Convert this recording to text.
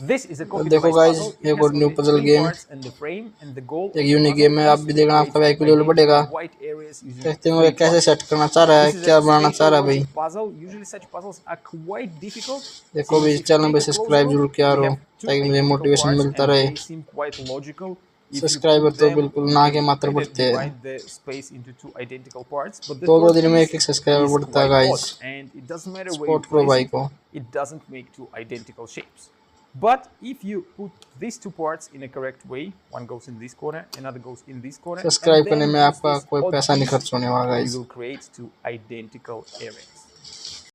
This is a copy देखो device guys puzzle. It एक has और new only puzzle three game, parts and the frame, and the goal एक of the unique puzzle game है। आप is भी to देखना, create आपका two IQ level बढ़ेगा। identical white areas using देखते हैं three कैसे parts. सेट करना चाह रहा है, This is क्या a बनाना चाह spatial रहा है भाई। logic puzzle. Usually such puzzles are quite difficult देखो भी since if you चैनल पे take a close subscribe look, जरूर किया we करो have two ताकि मुझे identical मोटिवेशन parts मिलता and रहे। they seem quite logical. If you subscriber put तो them, बिल्कुल you ना के can मात्र kind of बढ़ते हैं। divide the space into two identical parts. But the दो third दिन में piece एक सब्सक्राइबर is बढ़ता है quite guys. odd, and it doesn't matter where you support करो place भाई it, को। it doesn't make two identical shapes. But if you put these two parts in a correct way, one goes in this corner, another goes in this corner, and subscribe करने then में use आपका this कोई odd पैसा नहीं piece, खर्च होने वाला you guys. will create two identical areas.